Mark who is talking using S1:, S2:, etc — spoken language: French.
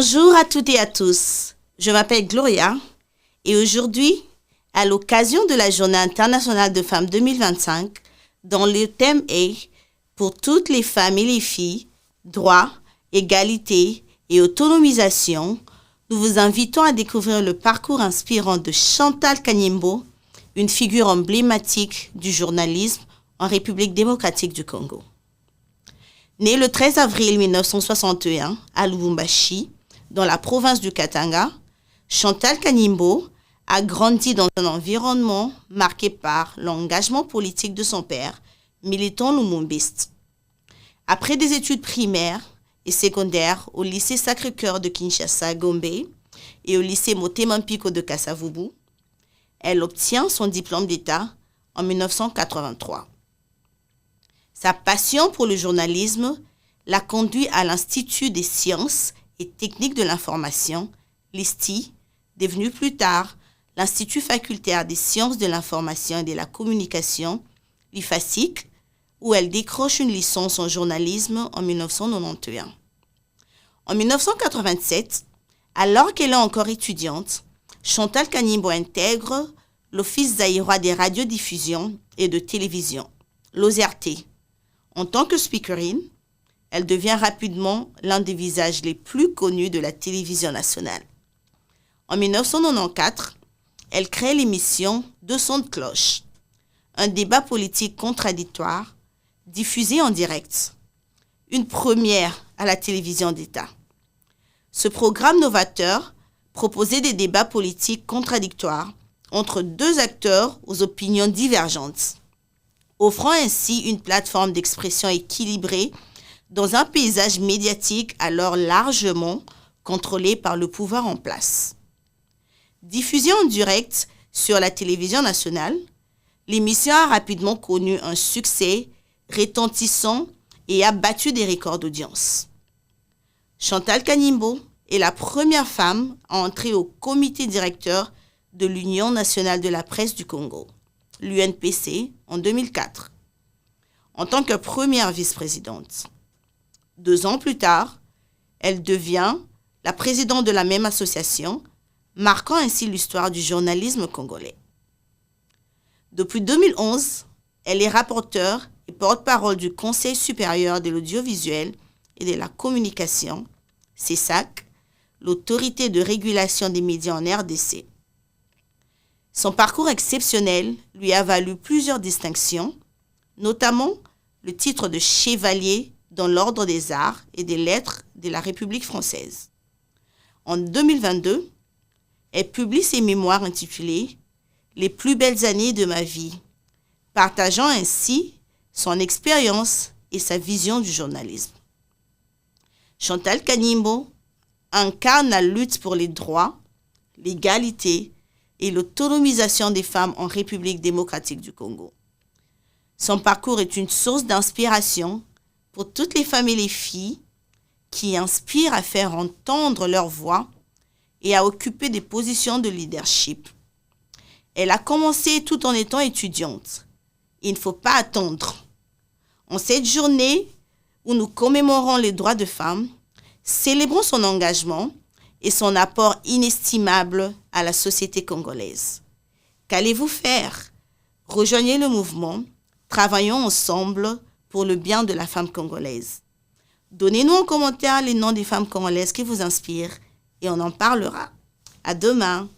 S1: Bonjour à toutes et à tous. Je m'appelle Gloria et aujourd'hui, à l'occasion de la Journée internationale de femmes 2025, dont le thème est « Pour toutes les femmes et les filles, droit, égalité et autonomisation », nous vous invitons à découvrir le parcours inspirant de Chantal Kanimbo, une figure emblématique du journalisme en République démocratique du Congo. Née le 13 avril 1961 à Lubumbashi, dans la province du Katanga, Chantal Kanimbo a grandi dans un environnement marqué par l'engagement politique de son père, militant lumumbiste. Après des études primaires et secondaires au lycée Sacré-Cœur de Kinshasa, Gombe, et au lycée Motema Mpiko de Kasavubu, elle obtient son diplôme d'État en 1983. Sa passion pour le journalisme l'a conduit à l'Institut des sciences et techniques de l'information, l'ISTI, devenu plus tard l'Institut facultaire des sciences de l'information et de la communication, l'IFASIC, où elle décroche une licence en journalisme en 1991. En 1987, alors qu'elle est encore étudiante, Chantal Kanimbo intègre l'Office zaïrois des radiodiffusions et de télévision, l'OZRT. En tant que speakerine, elle devient rapidement l'un des visages les plus connus de la télévision nationale. En 1994, elle crée l'émission Deux sons de cloche, un débat politique contradictoire diffusé en direct, une première à la télévision d'État. Ce programme novateur proposait des débats politiques contradictoires entre deux acteurs aux opinions divergentes, offrant ainsi une plateforme d'expression équilibrée dans un paysage médiatique alors largement contrôlé par le pouvoir en place. Diffusée en direct sur la télévision nationale, l'émission a rapidement connu un succès retentissant et a battu des records d'audience. Chantal Kanimbo est la première femme à entrer au comité directeur de l'Union nationale de la presse du Congo, l'UNPC, en 2004, en tant que première vice-présidente. 2 ans plus tard, elle devient la présidente de la même association, marquant ainsi l'histoire du journalisme congolais. Depuis 2011, elle est rapporteure et porte-parole du Conseil supérieur de l'audiovisuel et de la communication, CESAC, l'autorité de régulation des médias en RDC. Son parcours exceptionnel lui a valu plusieurs distinctions, notamment le titre de chevalier dans l'Ordre des Arts et des Lettres de la République française. En 2022, elle publie ses mémoires intitulées « Les plus belles années de ma vie », partageant ainsi son expérience et sa vision du journalisme. Chantal Kanimbo incarne la lutte pour les droits, l'égalité et l'autonomisation des femmes en République démocratique du Congo. Son parcours est une source d'inspiration pour toutes les femmes et les filles qui inspirent à faire entendre leur voix et à occuper des positions de leadership. Elle a commencé tout en étant étudiante. Il ne faut pas attendre. En cette journée où nous commémorons les droits de femmes, célébrons son engagement et son apport inestimable à la société congolaise. Qu'allez-vous faire? Rejoignez le mouvement, travaillons ensemble pour le bien de la femme congolaise. Donnez-nous en commentaire les noms des femmes congolaises qui vous inspirent et on en parlera. À demain.